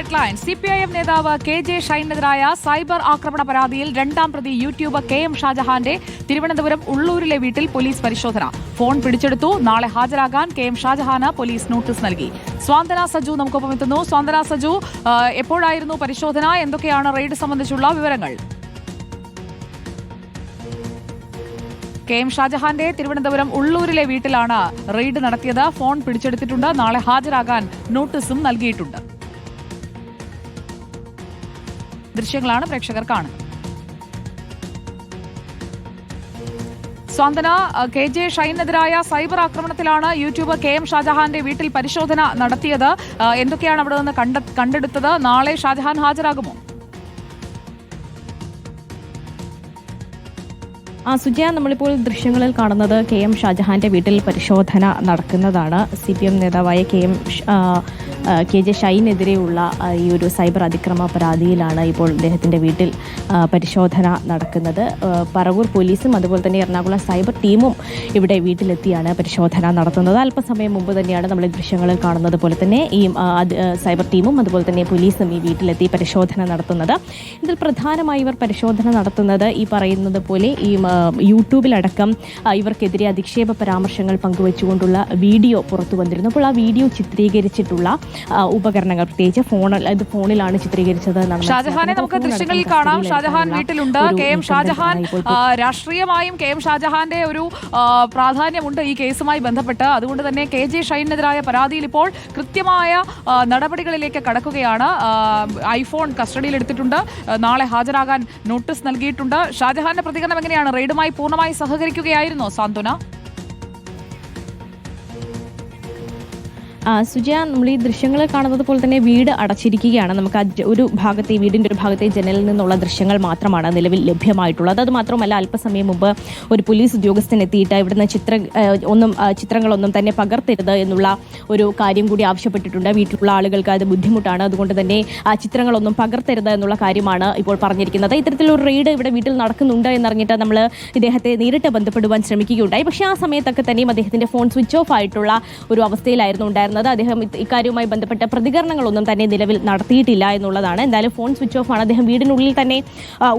Headline. CPIM നേതാവ് KJ. ഷൈനെതിരായ cyber ആക്രമണ പരാതിയിൽ രണ്ടാം പ്രതി യൂട്യൂബർ കെ.എം. ഷാജഹാന്റെ തിരുവനന്തപുരം ഉള്ളൂരിലെ വീട്ടിൽ പോലീസ് പരിശോധന. ഫോൺ പിടിച്ചെടുത്തു. നാളെ ഹാജരാകാൻ കെ.എം. ഷാജഹാന് പോലീസ് നോട്ടീസ് നൽകി. സ്വാന്തന സജു നമുക്കൊപ്പം എത്തുന്നു. സ്വാന്തന സജു, എപ്പോഴായിരുന്നു പരിശോധന? എന്തൊക്കെയാണ് റെയ്ഡ് സംബന്ധിച്ചുള്ള വിവരങ്ങൾ? കെ.എം. ഷാജഹാന്റെ തിരുവനന്തപുരം ഉള്ളൂരിലെ വീട്ടിലാണ് റെയ്ഡ് നടത്തിയത്. ഫോൺ പിടിച്ചെടുത്തിട്ടുണ്ട്. നാളെ ഹാജരാകാൻ നോട്ടീസും നൽകിയിട്ടുണ്ട്. ദൃശ്യങ്ങളാണ് പ്രേക്ഷകർ കാണുന്നത്. സ്വാന്തന, കെ.ജെ. ഷൈനെതിരായ സൈബർ ആക്രമണത്തിലാണ് യൂട്യൂബർ കെ.എം. ഷാജഹാന്റെ വീട്ടിൽ പരിശോധന നടത്തിയത്. എന്തൊക്കെയാണ് അവിടെ നിന്ന് കണ്ടെടുത്തത്? നാളെ ഷാജഹാൻ ഹാജരാകുമോ? സുജയ, നമ്മളിപ്പോൾ ദൃശ്യങ്ങളിൽ കാണുന്നത് കെ.എം. ഷാജഹാന്റെ വീട്ടിൽ പരിശോധന നടക്കുന്നതാണ്. CPM നേതാവായ കെ.ജെ. ഷൈനെതിരെയുള്ള ഈ ഒരു സൈബർ അതിക്രമ പരാതിയിലാണ് ഇപ്പോൾ അദ്ദേഹത്തിന്റെ വീട്ടിൽ പരിശോധന നടക്കുന്നത്. പറവൂർ പോലീസും അതുപോലെ തന്നെ എറണാകുളം സൈബർ ടീമും ഇവിടെ വീട്ടിലെത്തിയാണ് പരിശോധന നടത്തുന്നത്. അല്പസമയം മുമ്പ് തന്നെയാണ് നമ്മൾ ദൃശ്യങ്ങളിൽ കാണുന്നത് പോലെ തന്നെ ഈ സൈബർ ടീമും അതുപോലെ തന്നെ പോലീസും ഈ വീട്ടിലെത്തി പരിശോധന നടത്തുന്നത്. ഇതിൽ പ്രധാനമായി ഇവർ പരിശോധന നടത്തുന്നത് ഈ പറയുന്നത് പോലെ ഈ യൂട്യൂബിലടക്കം ഇവർക്കെതിരെ അധിക്ഷേപ പരാമർശങ്ങൾ പങ്കുവെച്ചുകൊണ്ടുള്ള വീഡിയോ പുറത്തു വന്നിരുന്നു. അപ്പോൾ ആ വീഡിയോ ചിത്രീകരിച്ചിട്ടുള്ള ഉപകരണങ്ങൾ, പ്രത്യേകിച്ച് ഫോണിലാണ് ചിത്രീകരിച്ചത് എന്നാണ്. ഷാജഹാനെ നമുക്ക് ദൃശ്യങ്ങളിൽ കാണാം. ഷാജഹാൻ വീട്ടിലുണ്ട്. കെ.എം. ഷാജഹാൻ രാഷ്ട്രീയമായും കെ.എം. ഷാജഹാന്റെ ഒരു പ്രാധാന്യമുണ്ട് ഈ കേസുമായി ബന്ധപ്പെട്ട്. അതുകൊണ്ട് തന്നെ കെ.ജെ. ഷൈനെതിരായ പരാതിയിൽ ഇപ്പോൾ കൃത്യമായ നടപടികളിലേക്ക് കടക്കുകയാണ്. ഐഫോൺ കസ്റ്റഡിയിലെടുത്തിട്ടുണ്ട്. നാളെ ഹാജരാകാൻ നോട്ടീസ് നൽകിയിട്ടുണ്ട്. ഷാജഹാന്റെ പ്രതികരണം എങ്ങനെയാണ്? റെയ്ഡുമായി പൂർണ്ണമായി സഹകരിക്കുകയായിരുന്നോ സാന്ത്വന? സുജയ, നമ്മൾ ഈ ദൃശ്യങ്ങൾ കാണുന്നത് പോലെ തന്നെ വീട് അടച്ചിരിക്കുകയാണ്. നമുക്ക് വീടിന്റെ ഒരു ഭാഗത്തെ ജനലിൽ നിന്നുള്ള ദൃശ്യങ്ങൾ മാത്രമാണ് നിലവിൽ ലഭ്യമായിട്ടുള്ളത്. അത് മാത്രമല്ല, അല്പസമയം മുമ്പ് ഒരു പോലീസ് ഉദ്യോഗസ്ഥൻ എത്തിയിട്ട് ഇവിടുന്ന് ചിത്രങ്ങളൊന്നും തന്നെ പകർത്തരുത് എന്നുള്ള ഒരു കാര്യം കൂടി ആവശ്യപ്പെട്ടിട്ടുണ്ട്. വീട്ടിലുള്ള ആളുകൾക്ക് അത് ബുദ്ധിമുട്ടാണ്. അതുകൊണ്ട് തന്നെ ചിത്രങ്ങളൊന്നും പകർത്തരുത് എന്നുള്ള കാര്യമാണ് ഇപ്പോൾ പറഞ്ഞിരിക്കുന്നത്. ഇത്തരത്തിലൊരു റെയ്ഡ് ഇവിടെ വീട്ടിൽ നടക്കുന്നുണ്ട് എന്നറിഞ്ഞിട്ട് നമ്മൾ ഇദ്ദേഹത്തെ നേരിട്ട് ബന്ധപ്പെടുവാൻ ശ്രമിക്കുകയുണ്ടായി. പക്ഷേ ആ സമയത്തൊക്കെ തന്നെയും അദ്ദേഹത്തിന്റെ ഫോൺ സ്വിച്ച് ഓഫ് ആയിട്ടുള്ള ഒരു അവസ്ഥയിലായിരുന്നു ഉണ്ടായിരുന്നത്. അദ്ദേഹം ഇക്കാര്യവുമായി ബന്ധപ്പെട്ട പ്രതികരണങ്ങളൊന്നും തന്നെ നിലവിൽ നടത്തിയിട്ടില്ല എന്നുള്ളതാണ്. എന്തായാലും ഫോൺ സ്വിച്ച് ഓഫ് ആണ്. അദ്ദേഹം വീടിനുള്ളിൽ തന്നെ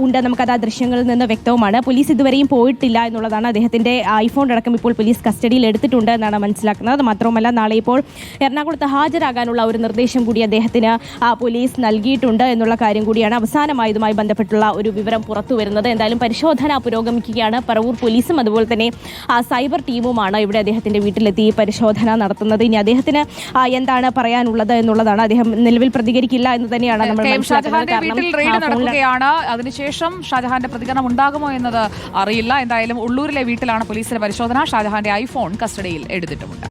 ഉണ്ട്. നമുക്കത് ആ ദൃശ്യങ്ങളിൽ നിന്ന് വ്യക്തവുമാണ്. പോലീസ് ഇതുവരെയും പോയിട്ടില്ല എന്നുള്ളതാണ്. അദ്ദേഹത്തിന്റെ ഐഫോൺ അടക്കം ഇപ്പോൾ പോലീസ് കസ്റ്റഡിയിൽ എടുത്തിട്ടുണ്ട് എന്നാണ് മനസ്സിലാക്കുന്നത്. മാത്രമല്ല, നാളെ ഇപ്പോൾ എറണാകുളത്ത് ഹാജരാകാനുള്ള ഒരു നിർദ്ദേശം കൂടി അദ്ദേഹത്തിന് പോലീസ് നൽകിയിട്ടുണ്ട് എന്നുള്ള കാര്യം കൂടിയാണ് അവസാനമായി ഇതുമായി ബന്ധപ്പെട്ടുള്ള ഒരു വിവരം പുറത്തു വരുന്നത്. എന്തായാലും പരിശോധന പുരോഗമിക്കുകയാണ്. പറവൂർ പോലീസും അതുപോലെ തന്നെ സൈബർ ടീമുമാണ് ഇവിടെ അദ്ദേഹത്തിന്റെ വീട്ടിലെത്തി പരിശോധന നടത്തുന്നത്. ഇനി അദ്ദേഹത്തിന് എന്താണ് പറയാനുള്ളത് എന്നുള്ളതാണ്. അദ്ദേഹം നിലവിൽ പ്രതികരിക്കില്ല എന്ന് തന്നെയാണ് നമ്മൾ നടക്കുകയാണ്. അതിനുശേഷം ഷാജഹാന്റെ പ്രതികരണം ഉണ്ടാകുമോ എന്നത് അറിയില്ല. എന്തായാലും ഉള്ളൂരിലെ വീട്ടിലാണ് പോലീസിന്റെ പരിശോധന. ഷാജഹാന്റെ ഐഫോൺ കസ്റ്റഡിയിൽ എടുത്തിട്ടുമുണ്ട്.